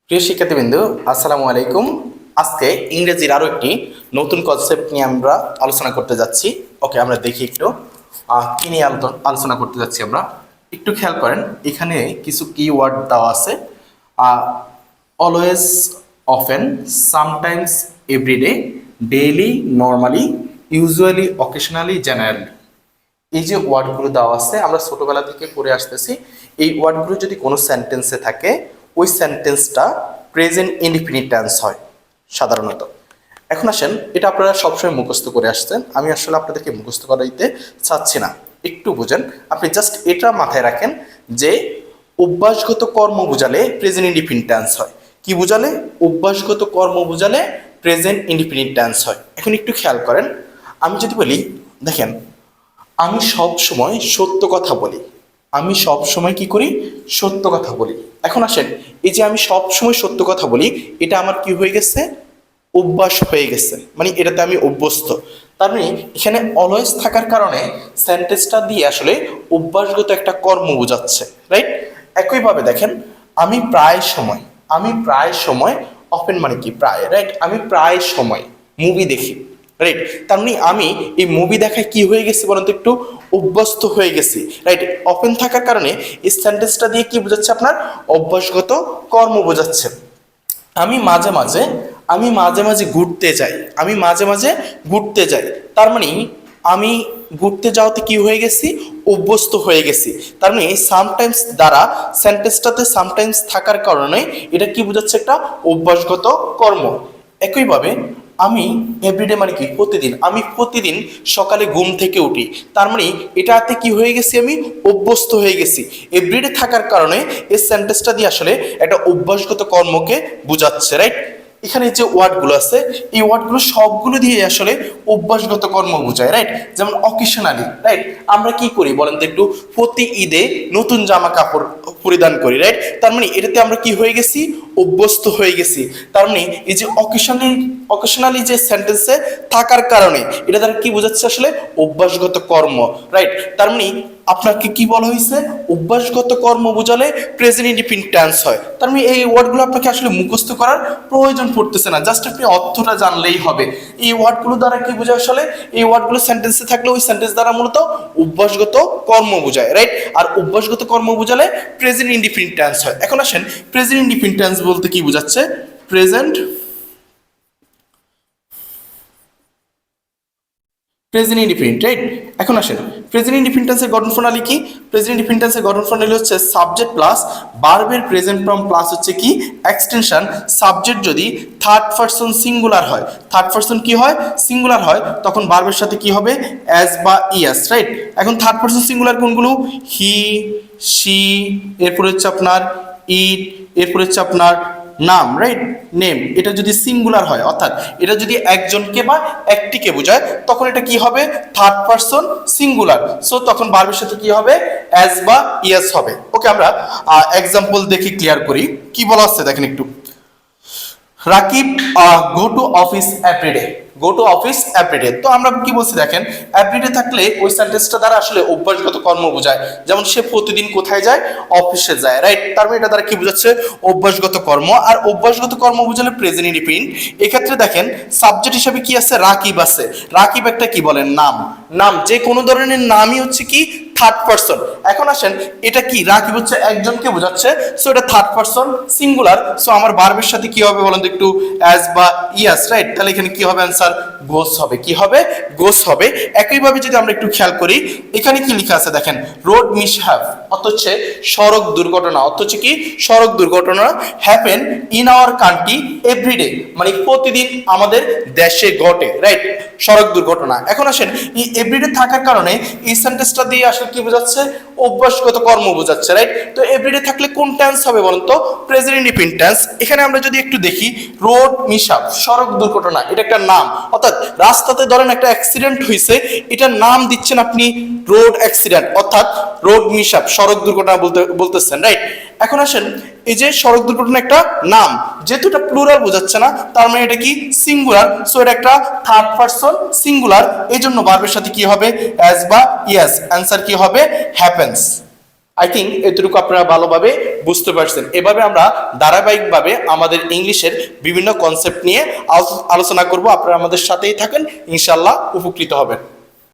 প্রিয় শিক্ষার্থীবৃন্দ, আসসালামু আলাইকুম। আজকে ইংরেজির আরো একটি নতুন কনসেপ্ট নিয়ে আমরা আলোচনা করতে যাচ্ছি। ওকে, আমরা দেখি একটু কি নিয়ে আলোচনা করতে যাচ্ছি। আমরা একটু খেয়াল করেন, এখানে কিছু কিওয়ার্ড দেওয়া আছে। Always, often, sometimes, everyday, daily, normally, usually, occasionally, generally. এই যে ওয়ার্ডগুলো দেওয়া আছে, আমরা ছোটবেলা থেকে পড়ে আসতেছি। এই ওয়ার্ডগুলো যদি কোনো সেন্টেন্সে থাকে, ওই সেন্টেন্সটা প্রেজেন্ট ইনডিফিনিট টেন্স হয় সাধারণত। এখন আসেন, এটা আপনারা সবসময় মুখস্থ করে আসছেন, আমি আসলে আপনাদেরকে মুখস্থ করাইতে চাচ্ছি না। একটু বুঝেন, আপনি জাস্ট এটা মাথায় রাখেন যে অভ্যাসগত কর্ম বোঝালে প্রেজেন্ট ইনডিফিনিট টেন্স হয়। কি বোঝালে? অভ্যাসগত কর্ম বোঝালে প্রেজেন্ট ইনডিফিনিট টেন্স হয়। এখন একটু খেয়াল করেন, আমি যদি বলি, দেখেন, আমি সব সময় সত্য কথা বলি। আমি সব সময় কি করি? সত্য কথা বলি। এখন আসেন, এই যে আমি সব সময় সত্য কথা বলি, এটা আমার কি হয়ে গেছে? অভ্যাস হয়ে গেছে, মানে এটাতে আমি অভ্যস্ত। তার মানে এখানে অলওয়েজ থাকার কারণে সেন্টেন্সটা দিয়ে আসলে অভ্যাসগত একটা কর্ম বোঝাচ্ছে, রাইট? একইভাবে দেখেন, আমি প্রায় সময়, আমি প্রায় সময়, অফেন মানে কি? প্রায়, রাইট? আমি প্রায় সময় মুভি দেখি, রাইট? তার মানে আমি এই মুভি দেখায় কি হয়ে গেছি বলুন তো, একটু অভ্যস্ত হয়ে গেছি, রাইট? অফেন থাকার কারণে এই সেন্টেন্সটা দিয়ে কি বোঝাচ্ছে? আপনার অভ্যাসগত কর্ম বোঝাচ্ছে। আমি মাঝে মাঝে, আমি মাঝে মাঝে ঘুরতে যাই, আমি মাঝে মাঝে ঘুরতে যাই। তার মানে আমি ঘুরতে যাওয়াতে কি হয়ে গেছি? অভ্যস্ত হয়ে গেছি। তার মানে সামটাইমস দ্বারা সেন্টেন্সটাতে সামটাইমস থাকার কারণে এটা কি বোঝাচ্ছে? একটা অভ্যাসগত কর্ম। একইভাবে আমি এভরিডে মানে কি? প্রতিদিন। আমি প্রতিদিন সকালে ঘুম থেকে উঠি। তার মানে এটাতে কি হয়ে গেছি? আমি অভ্যস্ত হয়ে গেছি। এভরিডে থাকার কারণে এই সেন্টেন্সটা দিয়ে আসলে একটা অভ্যাসগত কর্মকে বোঝাচ্ছে, রাইট? এখানে যে ওয়ার্ডগুলো আছে, এই ওয়ার্ডগুলো সবগুলো দিয়ে আসলে অভ্যাসগত কর্ম বোঝায়, রাইট? যেমন অকেশনালি, রাইট? আমরা কি করি বলেন তো একটু? প্রতি ঈদে নতুন জামা কাপড় পরিধান করি, রাইট? তার মানে এটাতে আমরা কি হয়ে গেছি? অভ্যস্ত হয়ে গেছি। তার মানে এই যে অকেশনালি যে সেন্টেন্সে থাকার কারণে এটা দ্বারা কি বোঝাচ্ছে? আসলে অভ্যাসগত কর্ম, রাইট? তার মানে আপনাকে কি বলা হয়েছে? অভ্যাসগত কর্ম বোঝালে প্রেজেন্ট ইনডিফিনিট টেন্স হয়। তার মানে এই ওয়ার্ডগুলো আপনাকে আসলে মুখস্থ করার প্রয়োজন পড়তেছে না, জাস্ট আপনি অর্থটা জানলেই হবে। এই ওয়ার্ডগুলো দ্বারা কি বোঝায়? আসলে এই ওয়ার্ডগুলো সেন্টেন্সে থাকলে ওই সেন্টেন্স দ্বারা মূলত অভ্যাসগত কর্ম বোঝায়, রাইট? আর অভ্যাসগত কর্ম বোঝালে প্রেজেন্ট ইনডিফিনিট টেন্স হয়। এখন আসেন, প্রেজেন্ট ইনডিফিনিট টেন্স বলতে কি বোঝাচ্ছে? Present present indefinite, right? এখন আসেন, প্রেজেন্ট ইনডিফিনিট টেন্সের গঠন প্রণালী কি? প্রেজেন্ট ইনডিফিনিট টেন্সের গঠন প্রণালী হচ্ছে সাবজেক্ট প্লাস ভার্বের প্রেজেন্ট ফর্ম প্লাস হচ্ছে কি? এক্সটেনশন। সাবজেক্ট যদি থার্ড পারসন সিঙ্গুলার হয়, থার্ড পারসন কি হয়? সিঙ্গুলার হয়, তখন ভার্বের সাথে কি হবে? অ্যাজ বা ইএস, রাইট? এখন থার্ড পারসন সিঙ্গুলার কোনগুলো? হি, শি, এরপর হচ্ছে আপনার ইট, এরপর হচ্ছে আপনার নাম, রাইট? নেম। এটা যদি সিঙ্গুলার হয়, অর্থাৎ এটা যদি একজনকে বা একটিকে বোঝায়, তখন এটা কি হবে? Third person singular. সো তখন ভার্বের সাথে কি হবে? অ্যাজ বা ইয়েস হবে। ওকে, আমরা এক্সাম্পল দেখি, ক্লিয়ার করি। কি বলা হচ্ছে দেখেন একটু। Rakib go to office everyday, go to office everyday. তো আমরা কি বলছি দেখেন, এভরিডে থাকলে ওই সেন্টেন্সটা দ্বারা আসলে অভ্যাসগত কর্ম বোঝায়। যেমন সে প্রতিদিন কোথায় যায়? অফিসে যায়, রাইট? তার মানে এটা দ্বারা কি বোঝাচ্ছে? অভ্যাসগত কর্ম। আর অভ্যাসগত কর্ম বোঝালে প্রেজেন্ট ইনডিফিনিট। এক্ষেত্রে দেখেন, সাবজেক্ট হিসেবে কি আছে? রাকিব আছে। রাকিব একটা কি বলেন? নাম। নাম, যে কোনো ধরনের নামই হচ্ছে কি? Third person. এখন আসেন, এটা কি? রাকিব হচ্ছে একজনকে বোঝাচ্ছে, সো এটা থার্ড পারসন সিঙ্গুলার। সো আমার ভার্বের সাথে কি হবে বলেন তো একটু? অ্যাজ বা ইয়াস, রাইট? তাহলে এখানে কি হবে? অ্যান্সার গোস হবে। কি হবে? গোস হবে। একইভাবে যদি আমরা একটু খেয়াল করি, এখানে কি লেখা আছে দেখেন, রোড মিসহ্যাপ, অর্থ হচ্ছে সড়ক দুর্ঘটনা। অর্থ হচ্ছে কি? সড়ক দুর্ঘটনা happen in our country everyday, মানে প্রতিদিন আমাদের দেশে ঘটে, রাইট? সড়ক দুর্ঘটনা। এখন আসেন, এই এভরিডে থাকার কারণে এই সেন্টেন্সটা দিয়ে আসলে কি বোঝাচ্ছে? অভ্যাসগত কর্ম বোঝাচ্ছে, রাইট? তো এভরিডে থাকলে কোন টেন্স হবে বলেন তো? Present indefinite tense. এখানে আমরা যদি একটু দেখি, রোড মিসআপ, সড়ক দুর্ঘটনা, এটা একটা নাম। অর্থাৎ রাস্তাতে ধরেন একটা অ্যাক্সিডেন্ট হয়েছে, এটার নাম দিচ্ছেন আপনি রোড অ্যাক্সিডেন্ট, অর্থাৎ রোড মিসআপ, সড়ক দুর্ঘটনা বলতেছেন, রাইট? এখন আসেন, এই যে সড়ক দুর্ঘটনা একটা নাম, যেহেতু এটা প্লুরাল বোঝাচ্ছে না, তার মানে এটা কি? সিঙ্গুলার। সো এটা একটা থার্ড পারসন সিঙ্গুলার, এই জন্য ভার্বের সাথে কি হবে? অ্যাজ বা ইয়েস। অ্যান্সার কি হবে? হ্যাপেন্স। আই থিঙ্ক এতটুকু আপনারা ভালোভাবে বুঝতে পারছেন। এভাবে আমরা ধারাবাহিকভাবে আমাদের ইংলিশের বিভিন্ন কনসেপ্ট নিয়ে আলোচনা করব। আপনারা আমাদের সাথেই থাকেন, ইনশাল্লাহ উপকৃত হবেন।